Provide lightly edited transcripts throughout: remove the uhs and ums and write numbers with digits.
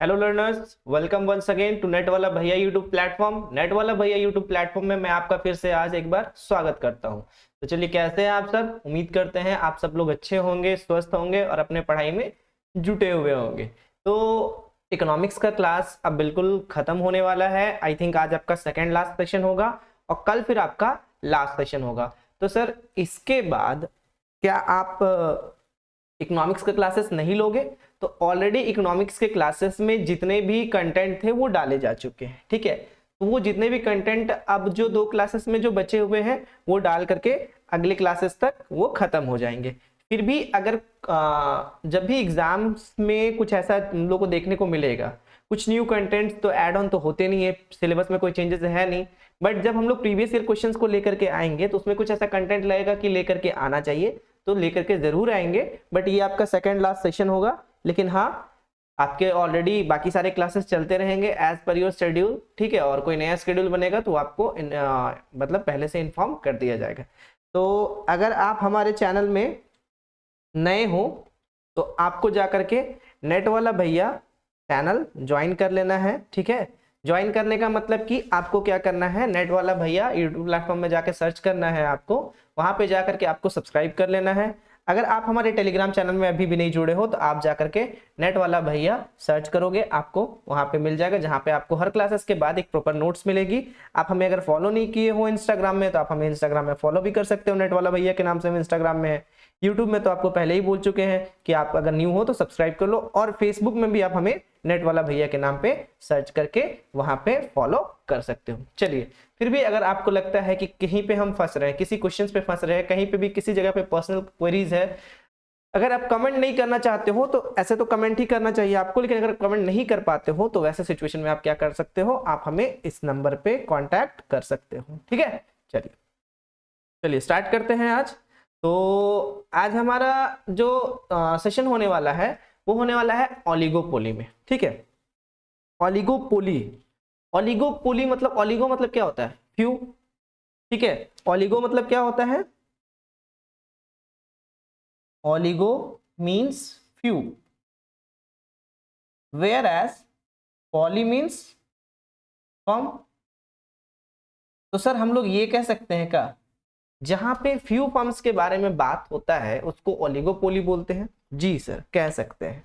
Hello learners, welcome once again to Net Wala Bhaiya YouTube platform. Net Wala Bhaiya YouTube platform में मैं आपका फिर से आज एक बार स्वागत करता हूं। तो चलिए, कैसे हैं आप सब? उम्मीद करते हैं आप सब लोग अच्छे होंगे, स्वस्थ होंगे और अपने पढ़ाई में जुटे हुए होंगे। तो इकोनॉमिक्स का क्लास अब बिल्कुल खत्म होने वाला है। आई थिंक आज आपका सेकेंड लास्ट सेशन होगा और कल फिर आपका लास्ट सेशन होगा। तो सर, इसके बाद क्या आप इकोनॉमिक्स के क्लासेस नहीं लोगे? तो ऑलरेडी इकोनॉमिक्स के क्लासेस में जितने भी कंटेंट थे वो डाले जा चुके हैं, ठीक है। तो वो जितने भी कंटेंट अब जो 2 क्लासेस में जो बचे हुए हैं वो डाल करके अगले क्लासेस तक वो खत्म हो जाएंगे। फिर भी अगर जब भी एग्जाम्स में कुछ ऐसा तुम लोग को देखने को मिलेगा, कुछ न्यू कंटेंट्स तो ऐड ऑन तो होते नहीं है, सिलेबस में कोई चेंजेस है नहीं, बट जब हम लोग प्रीवियस ईयर क्वेश्चंस को लेकर के आएंगे तो उसमें कुछ ऐसा कंटेंट लगेगा कि लेकर के आना चाहिए, तो लेकर के जरूर आएंगे। बट ये आपका सेकेंड लास्ट सेशन होगा, लेकिन हाँ, आपके ऑलरेडी बाकी सारे क्लासेस चलते रहेंगे एज पर योर शेड्यूल, ठीक है। और कोई नया शेड्यूल बनेगा तो आपको मतलब पहले से इन्फॉर्म कर दिया जाएगा। तो अगर आप हमारे चैनल में नए हो तो आपको जा करके नेट वाला भैया चैनल ज्वाइन कर लेना है, ठीक है। ज्वाइन करने का मतलब कि आपको क्या करना है, net Wala Bhaiya YouTube platform में जाके सर्च करना है आपको, वहां पे जाकर के आपको सब्सक्राइब कर लेना है। अगर आप हमारे टेलीग्राम चैनल में अभी भी नहीं जुड़े हो तो आप जाकर के नेट वाला भैया सर्च करोगे, आपको वहां पे मिल जाएगा, जहां पे आपको हर क्लासेस के बाद एक प्रॉपर नोट्स मिलेगी। आप हमें अगर फॉलो नहीं किए हो इंस्टाग्राम में तो आप हमें इंस्टाग्राम में फॉलो भी कर सकते हो, नेट वाला भैया के नाम से हम इंस्टाग्राम में है। यूट्यूब में तो आपको पहले ही बोल चुके हैं कि आप अगर न्यू हो तो सब्सक्राइब कर लो, और फेसबुक में भी आप हमें नेट वाला भैया के नाम पे सर्च करके वहां पे फॉलो कर सकते हो। चलिए, फिर भी अगर आपको लगता है कि कहीं पे हम फंस रहे हैं, किसी क्वेश्चन पे फंस रहे हैं, कहीं पे भी किसी जगह पे पर्सनल क्वेरीज है, अगर आप कमेंट नहीं करना चाहते हो तो ऐसे तो कमेंट ही करना चाहिए आपको, लेकिन अगर कमेंट नहीं कर पाते हो तो वैसे सिचुएशन में आप क्या कर सकते हो, आप हमें इस नंबर पे कांटेक्ट कर सकते हो, ठीक है। चलिए चलिए स्टार्ट करते हैं आज। तो आज हमारा जो सेशन होने वाला है वो होने वाला है ओलिगोपोली में, ठीक है। ओलिगोपोली, ओलिगोपोली मतलब, ओलिगो मतलब क्या होता है? फ्यू, ठीक है। ओलिगो मतलब क्या होता है? Oligo means few, where as poly means firm. तो सर हम लोग ये कह सकते हैं का, जहां पे फ्यू फर्म्स के बारे में बात होता है उसको ओलिगोपोली बोलते हैं। जी सर, कह सकते हैं,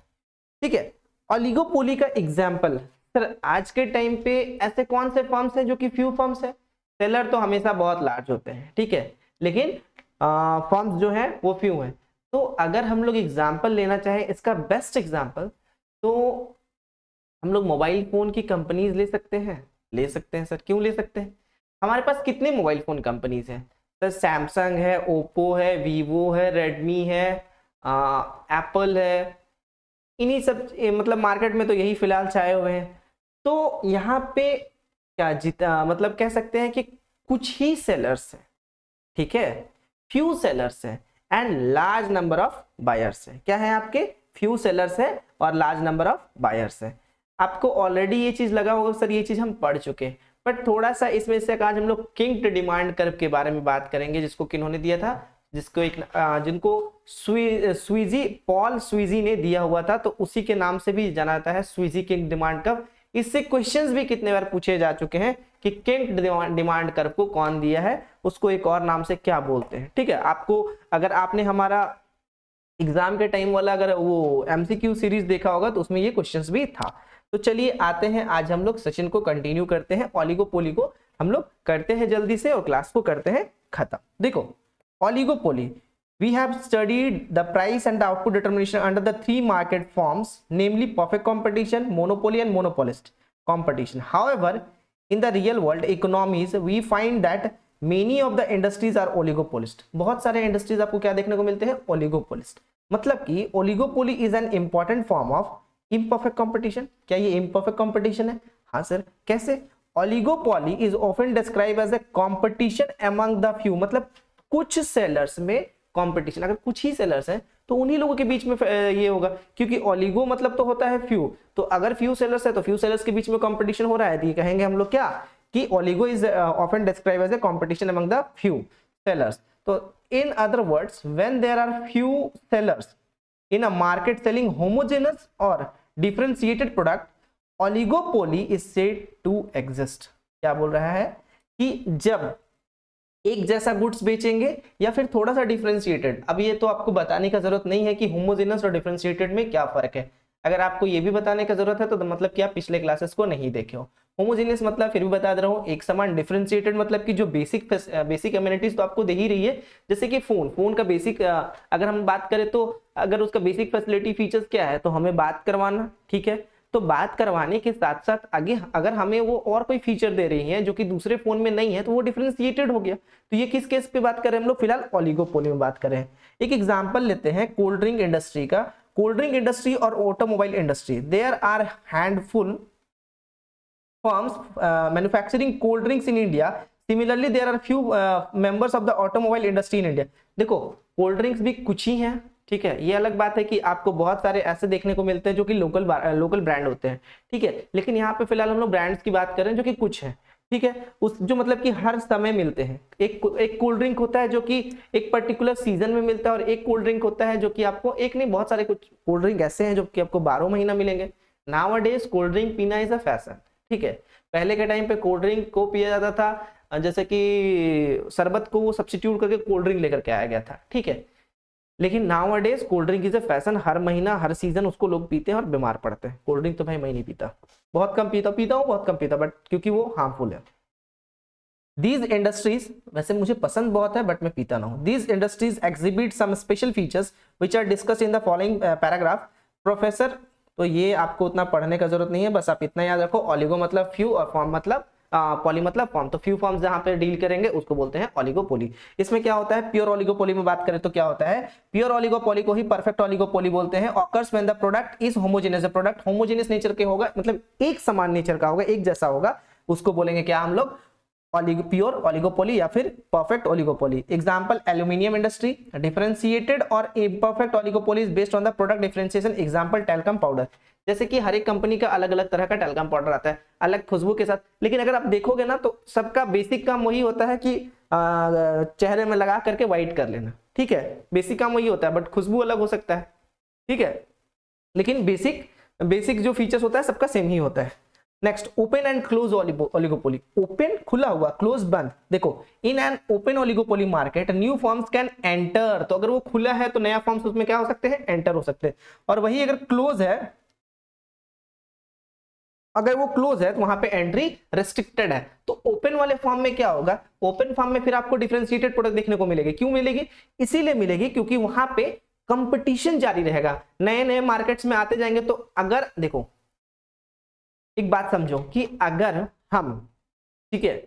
ठीक है। ओलिगोपोली का एग्जाम्पल सर, आज के टाइम पे ऐसे कौन से फर्म्स हैं जो कि फ्यू फर्म्स है? सेलर तो हमेशा बहुत लार्ज होते हैं, ठीक है, लेकिन फर्म्स जो है वो फ्यू हैं। तो अगर हम लोग एग्जाम्पल लेना चाहें, इसका बेस्ट एग्जाम्पल तो हम लोग मोबाइल फोन की कंपनीज ले सकते हैं। ले सकते हैं सर, क्यों ले सकते हैं? हमारे पास कितने मोबाइल फोन कंपनीज हैं सर? सैमसंग है, ओप्पो है, वीवो है, रेडमी है, एप्पल है, इन्हीं सब मतलब मार्केट में तो यही फिलहाल छाए हुए हैं। तो यहाँ पे क्या जितना मतलब कह सकते हैं कि कुछ ही सेलर्स हैं, ठीक है, फ्यू सेलर्स हैं and large number of buyers है। क्या है आपके? फ्यू सेलर्स है और लार्ज नंबर ऑफ बायर्स है। आपको ऑलरेडी ये चीज लगा होगा सर, ये चीज हम पढ़ चुके हैं, बट थोड़ा सा इसमें से आज हम लोग किंक्ड डिमांड कर्व के बारे में बात करेंगे, जिसको किन्होंने दिया था, जिसको एक जिनको स्वीजी, पॉल स्वीजी ने दिया हुआ था, तो उसी के नाम से भी जाना जाता है, स्वीजी किंग डिमांड कर्व। इससे क्वेश्चंस भी कितने बार पूछे जा चुके हैं कि किंग डिमांड कर्व को कौन दिया है, उसको एक और नाम से क्या बोलते हैं, ठीक है। आपको अगर आपने हमारा एग्जाम के टाइम वाला अगर वो एमसीक्यू सीरीज देखा होगा तो उसमें ये क्वेश्चंस भी था। तो चलिए आते हैं, आज हम लोग सेशन को कंटिन्यू करते हैं, ओलिगोपोली को हम लोग करते हैं जल्दी से और क्लास को करते हैं खत्म। देखो, oligopoly, we have studied the price and the output determination under the 3 market forms, namely perfect competition, monopoly and monopolist competition. However, in the real world economies we find that many of the industries are oligopolist. बहुत सारे industries आपको क्या देखने को मिलते हैं? Oligopolist. मतलब कि oligopoly is an important form of imperfect competition. क्या ये इम्परफेक्ट कंपटीशन है? हाँ सर, कैसे? Oligopoly is often describe as a competition among the few, मतलब कुछ सेलर्स में कंपटीशन, अगर कुछ ही सेलर्स हैं तो उन्हीं लोगों के बीच में ये होगा, क्योंकि ओलिगो मतलब तो होता है फ्यू, तो अगर फ्यू सेलर्स है तो फ्यू सेलर्स के बीच में कंपटीशन हो रहा है, तो ये कहेंगे हम लोग क्या कि oligo is often describe as a competition among the few sellers. तो in other words, when there are few sellers in a market selling homogeneous or differentiated product, oligopoly is said to exist. क्या बोल रहा है कि जब एक जैसा goods बेचेंगे या फिर थोड़ा सा डिफरेंशिएटेड। अब ये तो आपको बताने का जरूरत नहीं है कि होमोजेनस और डिफरेंशिएटेड में क्या फर्क है। अगर आपको ये भी बताने का जरूरत है तो मतलब कि आप पिछले क्लासेस को नहीं देखे हो। होमोजेनियस मतलब फिर भी बता दे रहा हूँ एक समान। डिफरेंशिएटेड मतलब कि जो बेसिक एमिनिटीज तो आपको दे ही रही है, जैसे कि फोन का बेसिक अगर हम बात करें तो अगर उसका बेसिक फैसिलिटी फीचर्स क्या है तो हमें बात करवाना, ठीक है। तो बात करवाने के साथ साथ आगे अगर हमें वो और कोई फीचर दे रही है जो कि दूसरे फोन में नहीं है तो वो डिफरेंशिएटेड हो गया। तो ये किस केस पे बात कर रहे हैं हम लोग, फिलहाल ओलिगोपोली में बात कर रहे हैं। एक एग्जांपल लेते हैं कोल्ड ड्रिंक इंडस्ट्री का। कोल्ड ड्रिंक इंडस्ट्री और automobile industry, there are handful firms manufacturing cold drinks in India. Similarly, there are few members of the automobile industry in India. देखो कोल्ड ड्रिंक्स भी कुछ ही हैं, ठीक है। ये अलग बात है कि आपको बहुत सारे ऐसे देखने को मिलते हैं जो कि लोकल ब्रांड होते हैं, ठीक है। लेकिन यहाँ पे फिलहाल हम लोग ब्रांड्स की बात कर रहे हैं जो कि कुछ है, ठीक है। उस जो मतलब कि हर समय मिलते हैं। एक कोल्ड ड्रिंक होता है जो कि एक पर्टिकुलर सीजन में मिलता है, और एक कोल्ड ड्रिंक होता है जो कि आपको एक नहीं बहुत सारे कुछ कोल्ड ड्रिंक ऐसे हैं जो कि आपको 12 महीना मिलेंगे। नाउअडेज कोल्ड ड्रिंक पीना इज अ फैशन, ठीक है। पहले के टाइम पे कोल्ड ड्रिंक को पिया जाता था, जैसे कि शरबत को वो सब्स्टिट्यूट करके कोल्ड ड्रिंक लेकर के आया गया था, ठीक है। लेकिन nowadays cold drink is a fashion. हर महीना हर सीजन उसको लोग पीते हैं और बीमार पड़ते हैं। कोल्ड ड्रिंक तो भाई मैं नहीं पीता, बहुत कम पीता हूँ, बहुत कम पीता, बट क्योंकि वो हार्मफुल है। These industries, वैसे मुझे पसंद बहुत है बट मैं पीता ना हूँ। These industries exhibit some special features which are discussed in the following paragraph. Professor, तो ये आपको उतना पढ़ने का जरूरत नहीं है, बस आप इतना याद रखो, ओलिगो मतलब फ्यू और फॉर्म मतलब पॉली मतलब फॉर्म। तो फ्यू फॉर्म्स जहां पे डील करेंगे उसको बोलते हैं ओलिगोपोली। इसमें क्या होता है, प्योर ओलिगोपोली में बात करें तो क्या होता है, प्योर ओलिगोपोली को ही परफेक्ट ओलिगोपोली बोलते हैं। Occurs when the product is homogeneous. Product homogeneous nature के होगा, मतलब एक समान नेचर का होगा, एक जैसा होगा, उसको बोलेंगे क्या हम लोग, प्योर ओलिगोपोली या फिर perfect oligopoly. Example aluminium industry. Differentiated और imperfect oligopoly is based on the product differentiation. Example talcum powder. जैसे कि हर एक कंपनी का अलग अलग तरह का टेल्कम पाउडर आता है, अलग खुशबू के साथ, लेकिन अगर आप देखोगे ना तो सबका बेसिक काम वही होता है कि चेहरे में लगा करके व्हाइट कर लेना, ठीक है। बेसिक काम वही होता है, बट खुशबू अलग हो सकता है, ठीक है। लेकिन बेसिक जो फीचर्स होता है सबका सेम ही होता है। Next, open and close oligopoly. Open खुला हुआ, क्लोज बंद। देखो in an open oligopoly market new forms can enter. तो अगर वो खुला है तो नया फॉर्म्स उसमें क्या हो सकते हैं, एंटर हो सकते हैं। और वही अगर क्लोज है, अगर वो क्लोज है तो वहां पे एंट्री रेस्ट्रिक्टेड है। तो ओपन वाले फॉर्म में क्या होगा, ओपन फॉर्म में फिर आपको डिफरेंशिएटेड प्रोडक्ट देखने को मिलेगी। क्यों मिलेगी, इसीलिए मिलेगी क्योंकि वहां पे कंपटीशन जारी रहेगा, नए नए मार्केट्स में आते जाएंगे। तो अगर देखो एक बात समझो कि अगर हम, ठीक है,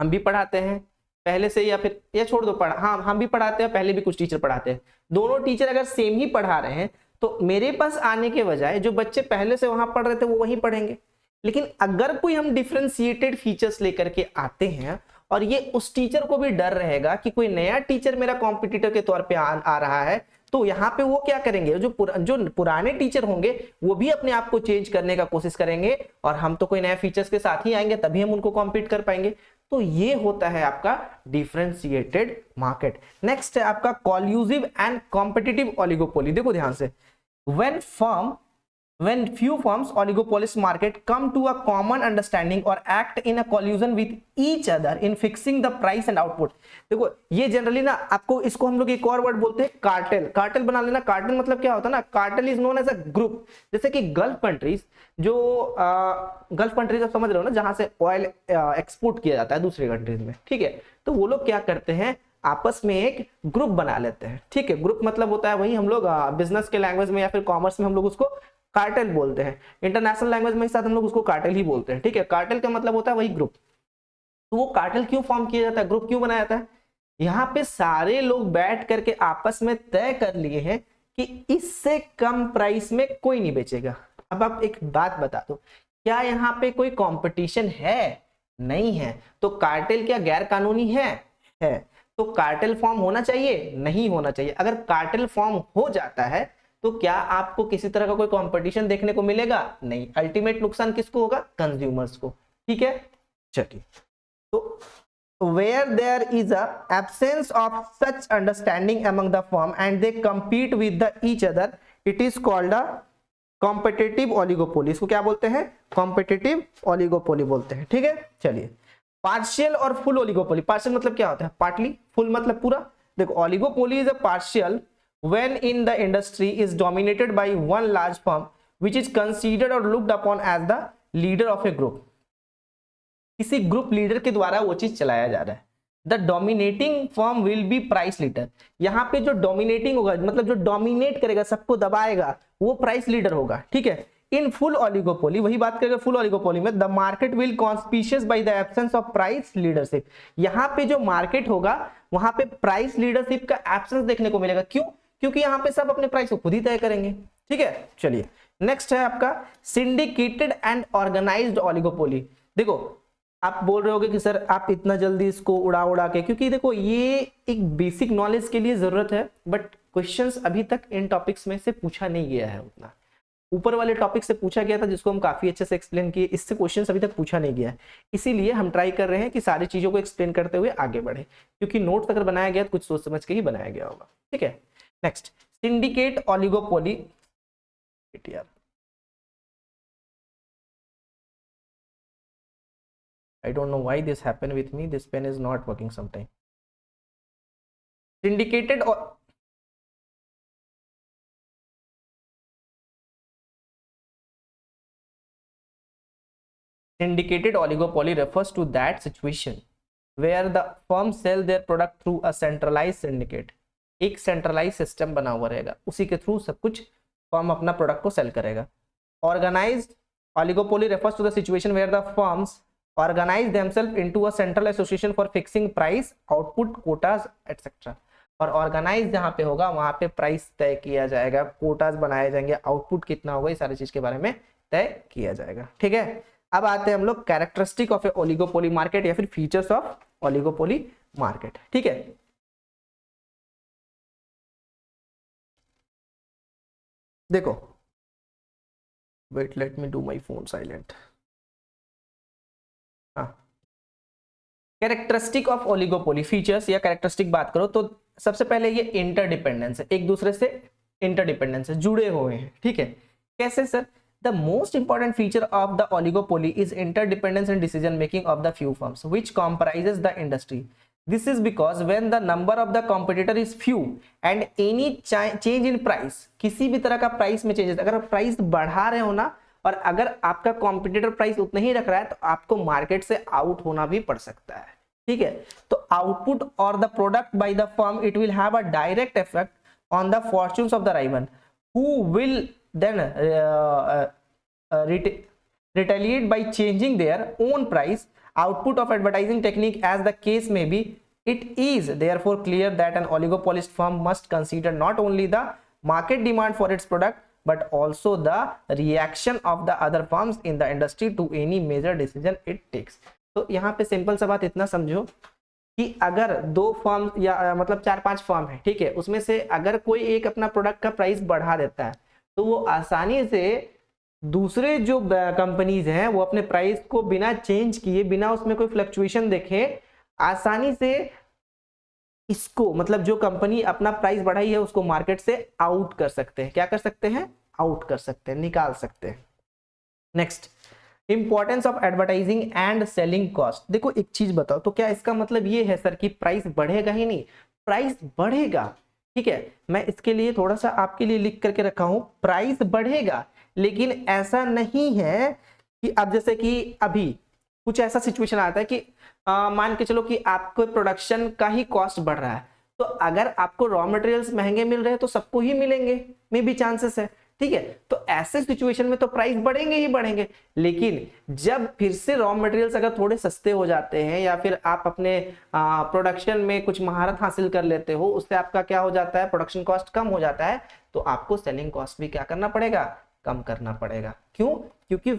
हम भी पढ़ाते हैं पहले से, या फिर ये छोड़ दो हाँ हम भी पढ़ाते हैं, पहले भी कुछ टीचर पढ़ाते हैं, दोनों टीचर अगर सेम ही पढ़ा रहे हैं तो मेरे पास आने के बजाय जो बच्चे पहले से वहां पढ़ रहे थे वो वहीं पढ़ेंगे। लेकिन अगर कोई हम डिफरेंशिएटेड फीचर्स लेकर के आते हैं और ये उस टीचर को भी डर रहेगा कि कोई नया टीचर मेरा कॉम्पिटिटर के तौर पे आ रहा है, तो यहाँ पे वो क्या करेंगे, जो पुराने टीचर होंगे वो भी अपने आप को चेंज करने का कोशिश करेंगे, और हम तो कोई नया फीचर्स के साथ ही आएंगे तभी हम उनको कॉम्पीट कर पाएंगे। तो ये होता है आपका डिफरेंशिएटेड मार्केट। नेक्स्ट है आपका कॉल्यूसिव एंड कॉम्पिटिटिव ओलिगोपोली। देखो ध्यान से, when few firms oligopolist market come to a common understanding or act in a collusion with each other in fixing the price and output। देखो ये जनरली ना आपको, इसको हम लोग एक और वर्ड बोलते हैं कार्टेल। कार्टेल बना लेना। कार्टेल मतलब क्या होता है ना, cartel is known as a group. जैसे कि गल्फ कंट्रीज, जो गल्फ कंट्रीज आप समझ रहे हो ना, जहां से ऑयल एक्सपोर्ट किया जाता है दूसरे कंट्रीज में, ठीक है। तो वो लोग क्या करते हैं, आपस में एक ग्रुप बना लेते हैं, ठीक है। ग्रुप मतलब होता है वही हम लोग बिजनेस के लैंग्वेज में या फिर कॉमर्स में हम लोग उसको कार्टेल बोलते हैं। इंटरनेशनल लैंग्वेज में साथ हम लोग उसको कार्टेल ही बोलते हैं, ठीक है। कार्टेल का मतलब होता है वही ग्रुप। तो वो कार्टेल क्यों फॉर्म किया जाता है, ग्रुप क्यों बनाया जाता है, यहाँ पे सारे लोग बैठ करके आपस में तय कर लिए हैं कि इससे कम प्राइस में कोई नहीं बेचेगा। अब आप एक बात बता दो, क्या यहाँ पे कोई कंपटीशन है, नहीं है। तो कार्टेल क्या गैर कानूनी है। तो कार्टेल फॉर्म होना चाहिए, नहीं होना चाहिए। अगर कार्टेल फॉर्म हो जाता है तो क्या आपको किसी तरह का कोई कंपटीशन देखने को मिलेगा, नहीं। अल्टीमेट नुकसान किसको होगा, कंज्यूमर्स को, ठीक है। चलिए, तो where there is a absence of such understanding among the firm and they compete with each other, it is called a competitive oligopoly, इसको क्या बोलते हैं? कॉम्पिटिटिव ओलिगोपोली बोलते हैं। ठीक है, चलिए पार्शियल और फुल ओलिगोपोली। पार्शियल मतलब क्या होता है? पार्टली, फुल मतलब पूरा। देखो oligopoly is a partial when in the industry is dominated by one large firm which is considered or looked upon as the leader of a group। किसी group leader के द्वारा वो चीज चलाया जा रहा है। The dominating firm will be price leader. यहाँ पे जो डोमिनेटिंग होगा मतलब जो डोमिनेट करेगा, सबको दबाएगा, वो प्राइस लीडर होगा। ठीक है, इन फुल ओलिगोपोली, वही बात करेंगे फुल ओलिगोपोली में, the market will conspicuous by the absence of price leadership. यहाँ पे जो मार्केट होगा वहां पे प्राइस लीडरशिप का एब्सेंस देखने को मिलेगा। क्यों? क्योंकि यहाँ पे सब अपने प्राइस को खुद ही तय करेंगे। ठीक है, चलिए नेक्स्ट है आपका सिंडिकेटेड एंड ऑर्गेनाइज्ड ओलिगोपोली। देखो आप बोल रहे होगे कि सर आप इतना जल्दी इसको उड़ा के, क्योंकि देखो ये एक बेसिक नॉलेज के लिए जरूरत है, बट क्वेश्चंस अभी तक इन टॉपिक्स में से पूछा नहीं गया है उतना। ऊपर वाले टॉपिक से पूछा गया था जिसको हम काफी अच्छे से एक्सप्लेन किए, इससे क्वेश्चंस अभी तक पूछा नहीं गया है। इसीलिए हम ट्राई कर रहे हैं कि सारी चीजों को एक्सप्लेन करते हुए आगे बढ़े, क्योंकि नोट्स अगर बनाया गया तो कुछ सोच समझ के ही बनाया गया होगा। ठीक है, next syndicate oligopoly. I don't know why this happened with me. This pen is not working sometime. Syndicated or syndicated oligopoly refers to that situation where the firms sell their product through a centralized syndicate। एक centralized system बना हुआ रहेगा, उसी के through सब कुछ firm अपना product को सेल करेगा। Organized oligopoly refers to the situation where the firms organize themselves into a central association for fixing price, output, quotas, etc। और ऑर्गेनाइज जहां पे होगा वहां पे प्राइस तय किया जाएगा, कोटास बनाए जाएंगे, आउटपुट कितना होगा, ये सारी चीज के बारे में तय किया जाएगा। ठीक है, अब आते हैं हम लोग characteristic of a oligopoly market या फिर फीचर्स ऑफ ओलिगोपोली मार्केट। ठीक है, देखो wait let me do my phone silent. Characteristic of oligopoly, features या कैरेक्टरिस्टिक बात करो तो सबसे पहले ये इंटरडिपेंडेंस है, एक दूसरे से इंटरडिपेंडेंस है, जुड़े हुए हैं। ठीक है, कैसे sir? The most important feature of the oligopoly is interdependence in decision making of the few firms which comprises the industry. This is because when the number of the competitor is few and any change in price, किसी भी तरह का price में changes, अगर price बढ़ा रहे हो ना और अगर आपका कॉम्पिटिटर प्राइस उतना ही रख रहा है तो आपको मार्केट से आउट होना भी पड़ सकता है। ठीक है, तो आउटपुट और the product by the firm it will have a direct effect on the fortunes of the rival who will then retaliate by changing their own price, output of advertising technique as the case may be। It is therefore clear that an oligopolist firm must consider not only the market demand for its product but also the reaction of the other firms in the industry to any major decision it takes। तो यहाँ पे simple सा बात इतना समझो कि अगर दो फर्म या मतलब 4-5 फर्म है, ठीक है, उसमें से अगर कोई एक अपना प्रोडक्ट का प्राइस बढ़ा देता है तो वो आसानी से दूसरे जो कंपनीज हैं वो अपने प्राइस को बिना चेंज किए, बिना उसमें कोई फ्लक्चुएशन देखे, आसानी से इसको मतलब जो कंपनी अपना प्राइस बढ़ाई है उसको मार्केट से आउट कर सकते हैं। क्या कर सकते हैं? आउट कर सकते हैं, निकाल सकते हैं। Next, importance of advertising and selling cost. देखो एक चीज बताओ, तो क्या इसका मतलब ये है सर कि प्राइस बढ़ेगा ही नहीं? प्राइस बढ़ेगा। ठीक है, मैं इसके लिए थोड़ा सा आपके लिए लिख करके रखा हूं, प्राइस बढ़ेगा, लेकिन ऐसा नहीं है कि अब जैसे कि अभी कुछ ऐसा सिचुएशन आता है कि मान के चलो कि आपको प्रोडक्शन का ही कॉस्ट बढ़ रहा है, तो अगर आपको रॉ मटेरियल्स महंगे मिल रहे हैं तो सबको ही मिलेंगे, मे भी चांसेस है। ठीक है, तो ऐसे सिचुएशन में तो प्राइस बढ़ेंगे ही बढ़ेंगे, लेकिन जब फिर से रॉ मटेरियल्स अगर थोड़े सस्ते हो जाते हैं या फिर आप अपने प्रोडक्शन में कुछ महारत हासिल कर लेते हो, उससे आपका क्या हो जाता है, प्रोडक्शन कॉस्ट कम हो जाता है, तो आपको सेलिंग कॉस्ट भी क्या करना पड़ेगा, कम करना पड़ेगा। क्यों? क्योंकि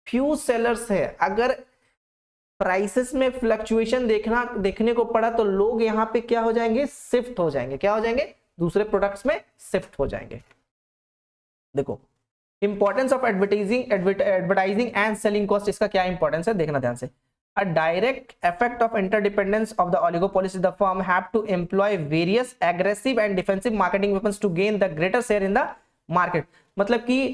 फ्यू सेलर्स है। अगर प्राइसेस में फ्लक्चुएशन देखने को पड़ा तो लोग यहाँ पे क्या हो जाएंगे, शिफ्ट हो जाएंगे। क्या हो जाएंगे? दूसरे प्रोडक्ट्स में शिफ्ट हो जाएंगे। देखो importance of advertising and selling cost, इसका क्या इंपॉर्टेंस है देखना ध्यान से। A direct effect of interdependence of the oligopolist is the firm have to employ various aggressive and defensive marketing weapons to gain the greater share in the market, मतलब कि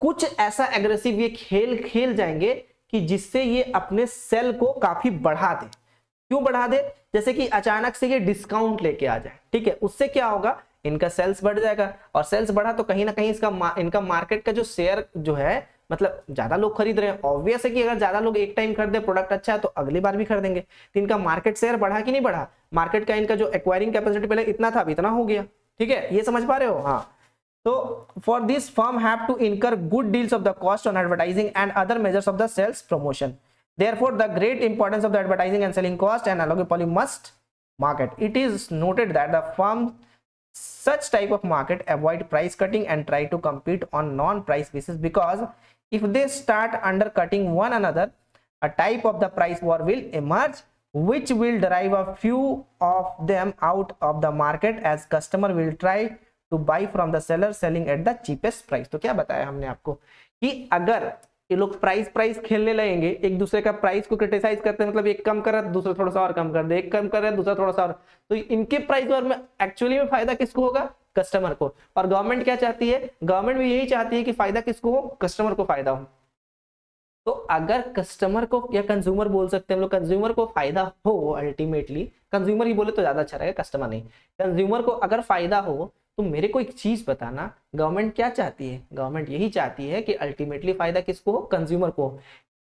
कुछ ऐसा एग्रेसिव ये खेल खेल जाएंगे कि जिससे ये अपने सेल को काफी बढ़ा दे। क्यों बढ़ा दे? जैसे कि अचानक से ये डिस्काउंट लेके आ जाए, ठीक है, उससे क्या होगा, इनका सेल्स बढ़ जाएगा, और सेल्स बढ़ा तो कहीं ना कहीं इनका मार्केट का जो शेयर जो है, मतलब ज्यादा लोग खरीद रहे हैं, ऑब्वियस है कि अगर ज्यादा लोग एक टाइम खरीदे, प्रोडक्ट अच्छा है तो अगली बार भी खरीदेंगे, तो इनका मार्केट शेयर बढ़ा कि नहीं बढ़ा, मार्केट का इनका जो एक्वायरिंग कैपेसिटी पहले इतना था, अब इतना हो गया, ठीक है, ये समझ पा रहे हो? हाँ, तो for this firm have to incur good deals of the cost on advertising and other measures of the sales promotion. Therefore, the great importance of the advertising and selling cost and oligopoly must market. It is noted that the firm such type of market avoid price cutting and try to compete on non-price basis, because if they start undercutting one another, a type of the price war will emerge which will drive a few of them out of the market as customer will try to buy from the seller selling at the cheapest price. तो क्या बताया हमने आपको कि अगर ये लोग price खेलने लगेंगे, एक दूसरे का प्राइस को क्रिटिसाइज करते हैं, मतलब एक कम कर रहा है दूसरा थोड़ा सा और कम कर दे, एक कम कर रहा है दूसरा थोड़ा सा और, तो इनके प्राइस और में एक्चुअली में फायदा किसको होगा? कस्टमर को। और गवर्नमेंट क्या चाहती है? गवर्नमेंट भी यही चाहती है कि फायदा किसको हो? कस्टमर को फायदा हो। तो अगर कस्टमर को, या कंज्यूमर बोल सकते हैं हम लोग, कंज्यूमर को फायदा हो, अल्टीमेटली कंज्यूमर ही बोले तो ज्यादा अच्छा रहेगा, कस्टमर नहीं, कंज्यूमर को अगर फायदा हो, तो मेरे को एक चीज बताना, गवर्नमेंट क्या चाहती है? गवर्नमेंट यही चाहती है कि अल्टीमेटली फायदा किसको हो? कंज्यूमर को।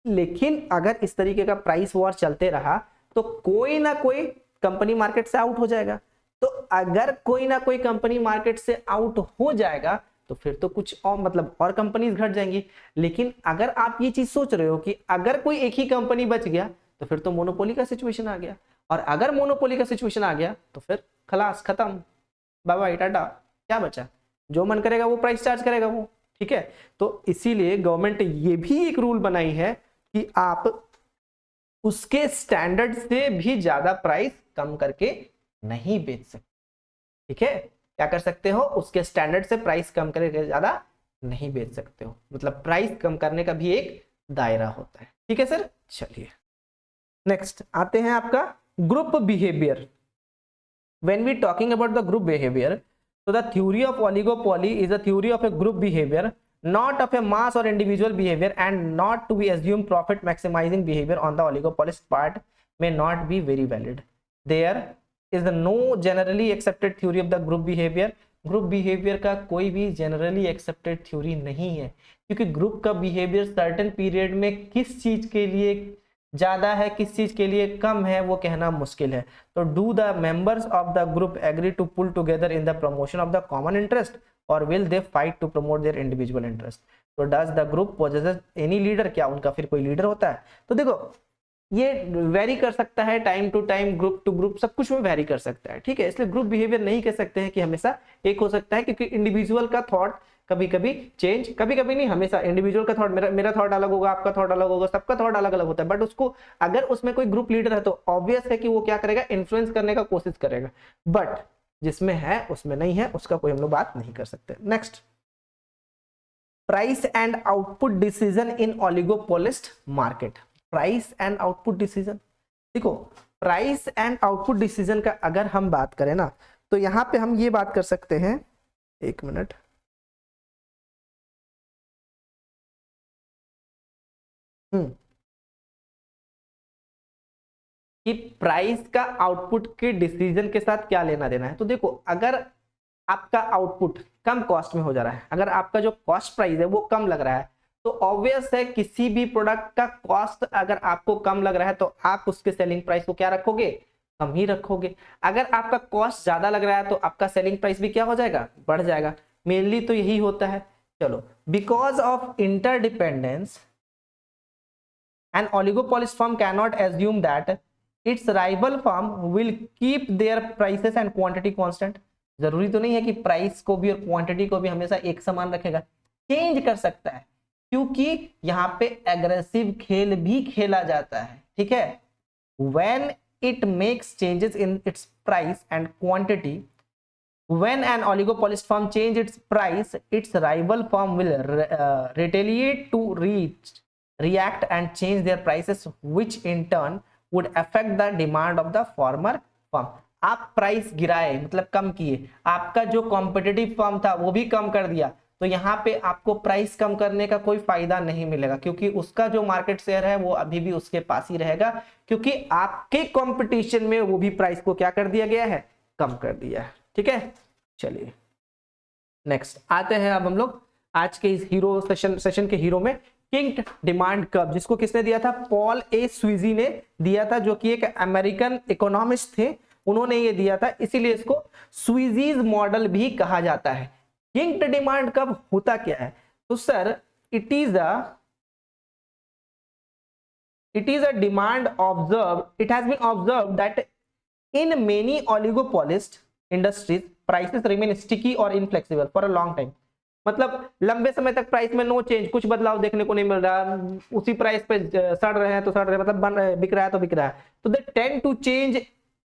लेकिन अगर इस तरीके का प्राइस वॉर चलते रहा तो कोई ना कोई कंपनी मार्केट से आउट हो जाएगा। तो अगर कोई ना कोई कंपनी मार्केट से आउट हो जाएगा तो फिर तो कुछ और, मतलब और कंपनीज घट जाएंगी। लेकिन अगर आप ये चीज सोच रहे हो कि अगर कोई एक ही कंपनी बच गया तो फिर तो मोनोपोली का सिचुएशन आ गया, और अगर मोनोपोली का सिचुएशन आ गया तो फिर खलास, खत्म, बाय बाय टाटा, क्या बचा? जो मन करेगा वो प्राइस चार्ज करेगा वो, ठीक है। तो इसीलिए गवर्नमेंट ये भी एक रूल बनाई है कि आप उसके स्टैंडर्ड से भी ज्यादा प्राइस कम करके नहीं बेच सकते, ठीक है। क्या कर सकते हो? उसके स्टैंडर्ड से प्राइस कम करके ज्यादा नहीं बेच सकते हो, मतलब प्राइस कम करने का भी एक दायरा होता है, ठीक है सर। चलिए नेक्स्ट आते हैं आपका group behaviour. When we talking about the group behavior, so the theory of oligopoly is a theory of a group behavior, not of a mass or individual behavior, and not to be assumed profit maximizing behavior on the oligopolist part may not be very valid. There is no generally accepted theory of the group behavior. Group behaviour का कोई भी generally accepted theory नहीं है, क्योंकि group का behaviour certain period में किस चीज के लिए ज्यादा है, किस चीज के लिए कम है, वो कहना मुश्किल है। तो do the members of the group agree to pull together in the promotion of the common interest, और will they fight to promote their individual interest? तो does the group possesses any leader? क्या उनका फिर कोई leader होता है? तो देखो ये वेरी कर सकता है, time to time, group to group, सब कुछ में वेरी कर सकता है, ठीक है। इसलिए ग्रुप बिहेवियर नहीं कह सकते हैं कि हमेशा एक हो सकता है, क्योंकि इंडिविजुअल का थॉट कभी कभी चेंज, कभी कभी नहीं, हमेशा इंडिविजुअल का थॉट, मेरा थॉट अलग होगा, आपका थॉट अलग होगा, सबका थॉट अलग अलग होता है। बट उसको अगर उसमें कोई ग्रुप लीडर है तो ऑब्वियस है कि वो क्या करेगा? इन्फ्लुएंस करने का कोशिश करेगा। बट जिसमें है उसमें नहीं है, उसका कोई हम लोग बात नहीं कर सकते। Next, price and output decision in oligopolist market. Price and output decision, देखो प्राइस एंड आउटपुट डिसीजन का अगर हम बात करें ना, तो यहां पे हम ये बात कर सकते हैं, एक मिनट, कि प्राइस का आउटपुट के डिसीजन के साथ क्या लेना देना है। तो देखो अगर आपका आउटपुट कम कॉस्ट में हो जा रहा है, अगर आपका जो कॉस्ट प्राइस है वो कम लग रहा है, तो ऑब्वियस है किसी भी प्रोडक्ट का कॉस्ट अगर आपको कम लग रहा है तो आप उसके सेलिंग प्राइस को क्या रखोगे? कम ही रखोगे। अगर आपका कॉस्ट ज्यादा लग रहा है तो आपका सेलिंग प्राइस भी क्या हो जाएगा? बढ़ जाएगा। मेनली तो यही होता है। चलो, because of interdependence an oligopolist firm cannot assume that its rival firm will keep their prices and quantity constant. जरूरी तो नहीं है कि प्राइस को भी और क्वांटिटी को भी हमेशा एक समान रखेगा, चेंज कर सकता है, क्योंकि यहाँ पे एग्रेसिव खेल भी खेला जाता है, ठीक है। when it makes changes in its price and quantity, when an oligopolist firm change its price, its rival firm will retaliate to react and change their prices, which in turn would affect the demand of the former firm. आप price गिराए, मतलब कम किए, आपका जो competitive firm था वो भी कम कर दिया, तो यहाँ पे आपको प्राइस कम करने का कोई फायदा नहीं मिलेगा, क्योंकि उसका जो मार्केट शेयर है वो अभी भी उसके पास ही रहेगा, क्योंकि आपके कंपटीशन में वो भी प्राइस को क्या कर दिया गया है, कम कर दिया है। ठीक है, चलिए नेक्स्ट आते हैं अब हम लोग आज के इस हीरो सेशन के हीरो में, किंग डिमांड कर्व, जिसको किसने दिया था, पॉल ए स्वीजी ने दिया था, जो कि एक अमेरिकन इकोनॉमिस्ट थे, उन्होंने ये दिया था, इसीलिए इसको स्वीजीज मॉडल भी कहा जाता है। किंग डिमांड कर्व होता क्या है, तो sir it is a demand observe, it has been observe that in many oligopolist industries prices remain sticky और inflexible for a long time. मतलब लंबे समय तक प्राइस में नो चेंज, कुछ बदलाव देखने को नहीं मिल रहा, उसी प्राइस पे सड़ रहे हैं तो सड़ रहे हैं, मतलब बन रहे बिक रहा है तो बिक रहा है, तो they tend to change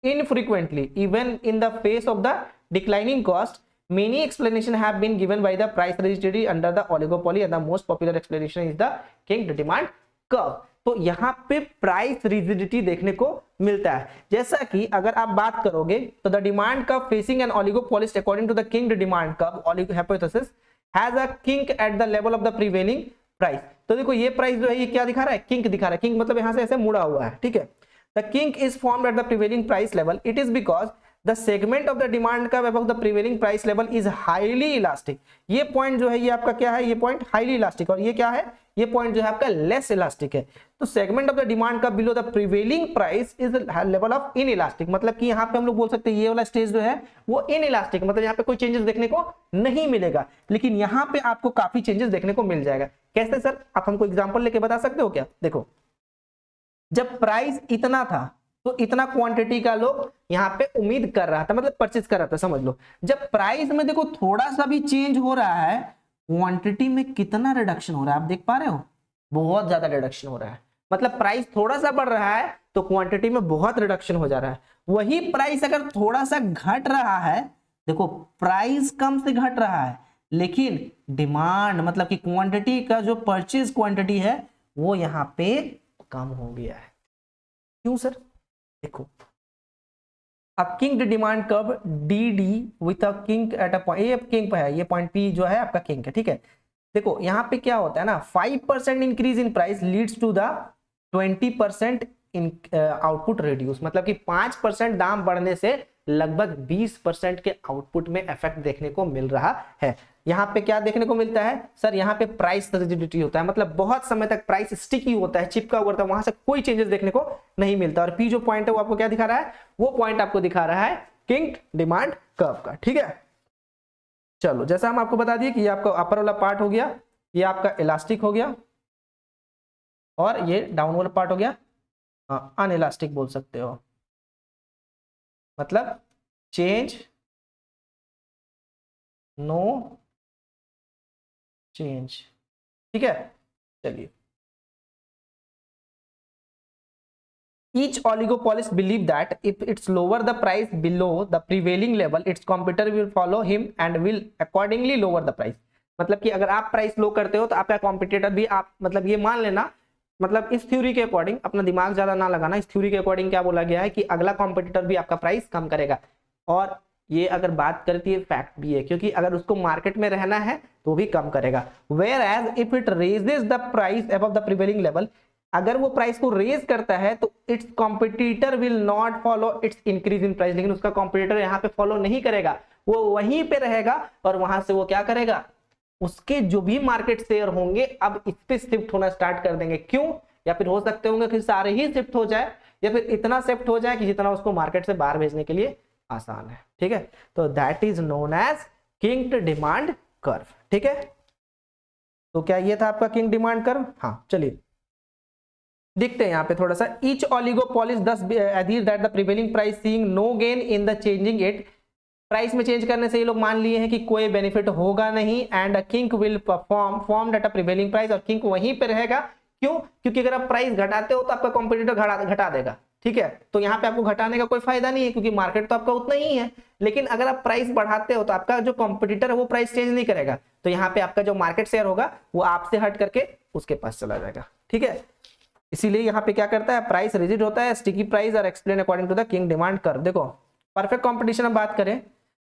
infrequently even in the face of the declining cost. Many explanations have been given by the price rigidity under the oligopoly, and the most popular explanation is the king demand curve. तो यहाँ पे price rigidity देखने को मिलता है, जैसा कि अगर आप बात करोगे तो the demand curve facing an oligopolist according to the king demand curve hypothesis has a kink at the level of the prevailing price. तो देखो ये प्राइस जो है ये क्या दिखा रहा है, किंक दिखा रहा है, किंक मतलब यहाँ से ऐसे मुड़ा हुआ है। ठीक है, the kink is formed at the prevailing price level. It is because the segment of the demand curve above the prevailing price level is highly elastic. ये पॉइंट जो है ये आपका क्या है, ये पॉइंट हाईली इलास्टिक, और ये क्या है, ये पॉइंट जो है आपका लेस इलास्टिक है। तो segment of the demand curve below the prevailing price is level of in elastic, मतलब कि यहाँ पे हम लोग बोल सकते हैं ये वाला स्टेज जो है वो इन इलास्टिक, मतलब यहाँ पे कोई चेंजेस देखने को नहीं मिलेगा, लेकिन यहाँ पे आपको काफी चेंजेस देखने को मिल जाएगा। कैसे सर, आप हमको एग्जाम्पल लेके बता सकते हो क्या? देखो जब प्राइस इतना था तो इतना क्वांटिटी का लोग यहाँ पे उम्मीद कर रहा था, मतलब परचेज कर रहा था, समझ लो। जब प्राइस में देखो थोड़ा सा भी चेंज हो रहा है, क्वांटिटी में कितना रिडक्शन हो रहा है, आप देख पा रहे हो, बहुत ज्यादा रिडक्शन हो रहा है। मतलब प्राइस थोड़ा सा बढ़ रहा है तो क्वांटिटी में बहुत रिडक्शन हो जा रहा है। वही प्राइस अगर थोड़ा सा घट रहा है, देखो प्राइस कम से घट रहा है, लेकिन डिमांड मतलब कि क्वांटिटी का जो परचेज क्वांटिटी है वो यहाँ पे कम हो गया है। क्यों सर? देखो अब king demand curve D D with a king at a point, ये किंग पे है, ये पॉइंट पी जो है आपका किंग है। ठीक है, देखो यहाँ पे क्या होता है ना, 5% increase in price leads to the 20% in output reduce, मतलब कि 5% दाम बढ़ने से लगभग 20% के आउटपुट में इफेक्ट देखने को मिल रहा है। यहाँ पे क्या देखने को मिलता है सर, यहाँ पे प्राइस रिजिडिटी होता है, मतलब बहुत समय तक प्राइस स्टिकी होता है, चिपका हुआ होता है, वहां से कोई चेंजेस देखने को नहीं मिलता। और पी जो पॉइंट है वो आपको क्या दिखा रहा है, वो पॉइंट आपको दिखा रहा है किंग डिमांड कर्व का। ठीक है, चलो जैसा हम आपको बता दिए कि ये आपका अपर वाला पार्ट हो गया, ये आपका इलास्टिक हो गया, और ये डाउन वाला पार्ट हो गया अनइलास्टिक बोल सकते हो, मतलब चेंज नो चेंज। ठीक है, चलिए each oligopolist believe that if it's lower the price below the prevailing level, its competitor will follow him and will accordingly lower the price। मतलब कि अगर आप प्राइस लो करते हो तो आपका कॉम्पिटिटर भी, आप मतलब ये मान लेना, मतलब इस थ्योरी के अकॉर्डिंग, अपना दिमाग ज्यादा ना लगाना, इस थ्योरी के अकॉर्डिंग क्या बोला गया है कि अगला कॉम्पिटिटर भी आपका प्राइस कम करेगा। और ये अगर बात करती है फैक्ट भी है, क्योंकि अगर उसको मार्केट में रहना है तो भी कम करेगा। Where as if it raises the price above the prevailing level, अगर वो प्राइस को रेज करता है तो its competitor will not follow its increase in price, लेकिन उसका कॉम्पिटिटर यहाँ पे फॉलो नहीं करेगा, वो वहीं पे रहेगा और वहां से वो क्या करेगा, उसके जो भी मार्केट शेयर होंगे अब इस पे शिफ्ट होना स्टार्ट कर देंगे। क्यों? या फिर हो सकते होंगे कि सारे ही शिफ्ट हो जाए, या फिर इतना शिफ्ट हो जाए कि जितना उसको मार्केट से बाहर भेजने के लिए आसान है। ठीक है, तो that is known as kinked demand curve. ठीक है, तो क्या ये था आपका किंग डिमांड कर्व? हाँ, चलिए देखते हैं यहाँ पे थोड़ा सा। Each oligopolist thus adhere that the prevailing price seeing no gain in the changing it, price में चेंज करने से ये लोग मान लिए हैं कि कोई बेनिफिट होगा नहीं, and kink will form at a prevailing price, और किंक वहीं पे रहेगा। क्यों? क्योंकि अगर आप प्राइस घटाते हो तो आपका कॉम्पिटिटर घटा देगा। ठीक है, तो यहाँ पे आपको घटाने का कोई फायदा नहीं है, क्योंकि मार्केट तो आपका उतना ही है। लेकिन अगर आप प्राइस बढ़ाते हो तो आपका जो कॉम्पिटिटर है वो प्राइस चेंज नहीं करेगा, तो यहाँ पे आपका जो मार्केट शेयर होगा वो आपसे हट करके उसके पास चला जाएगा। ठीक है, इसीलिए यहाँ पे क्या करता है, प्राइस रिजिड होता है, स्टिकी प्राइस और explain according to the king demand curve. देखो परफेक्ट कंपटीशन में बात करें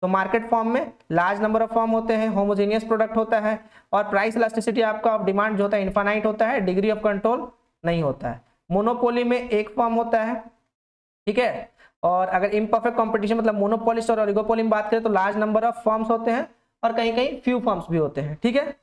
तो मार्केट फॉर्म में लार्ज नंबर ऑफ फॉर्म होते हैं, होमोजेनियस प्रोडक्ट होता है, और प्राइस इलास्टिसिटी आपका ऑफ डिमांड जो होता है इनफाइनाइट होता है, डिग्री ऑफ कंट्रोल नहीं होता है। मोनोपोली में एक फॉर्म होता है, ठीक है। और अगर इम्परफेक्ट कंपटीशन मतलब मोनोपोलिस्ट और ओलिगोपोली में बात करें तो लार्ज नंबर ऑफ फॉर्म्स होते हैं और कहीं कहीं फ्यू फॉर्म्स भी होते हैं, ठीक है।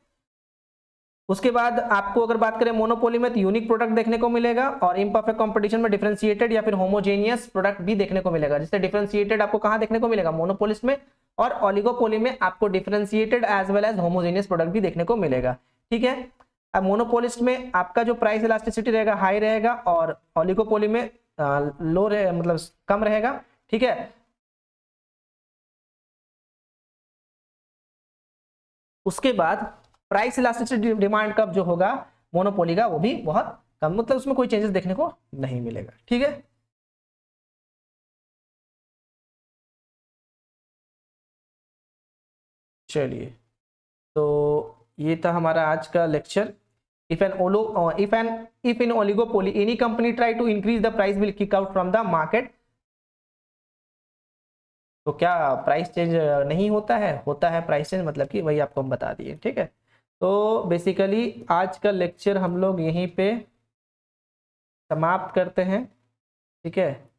उसके बाद आपको अगर बात करें मोनोपोली में तो यूनिक प्रोडक्ट देखने को मिलेगा, और इम्परफेक्ट कंपटीशन में डिफरेंशिएटेड या फिर होमोजेनियस प्रोडक्ट भी देखने को मिलेगा। जैसे डिफरेंशिएटेड आपको कहां देखने को मिलेगा, मोनोपोलिस्ट में, और ओलिगोपोली में आपको differentiated as well as homogeneous product भी देखने को मिलेगा, ठीक है। अब मोनोपोलिस्ट में आपका जो प्राइस इलास्टिसिटी रहेगा हाई रहेगा, और ओलिगोपोली में लो रहे मतलब कम रहेगा, ठीक है। उसके बाद प्राइस इलास्टिसिटी डिमांड कब जो होगा मोनोपोली का वो भी बहुत कम, मतलब उसमें कोई चेंजेस देखने को नहीं मिलेगा, ठीक है। चलिए, तो ये था हमारा आज का lecture. If in oligopoly any company try to increase the price will kick out from the market. तो क्या प्राइस चेंज नहीं होता है? होता है प्राइस चेंज, मतलब कि वही आपको हम बता दिए, ठीक है। तो बेसिकली आज का लेक्चर हम लोग यहीं पे समाप्त करते हैं, ठीक है।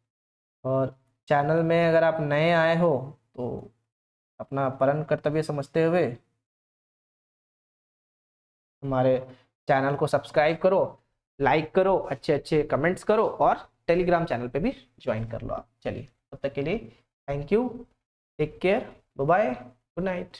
और चैनल में अगर आप नए आए हो तो अपना परम कर्तव्य समझते हुए हमारे चैनल को सब्सक्राइब करो, लाइक करो, अच्छे अच्छे कमेंट्स करो, और टेलीग्राम चैनल पे भी ज्वाइन कर लो आप। चलिए, तब तक के लिए thank you, take care, bye bye, good night.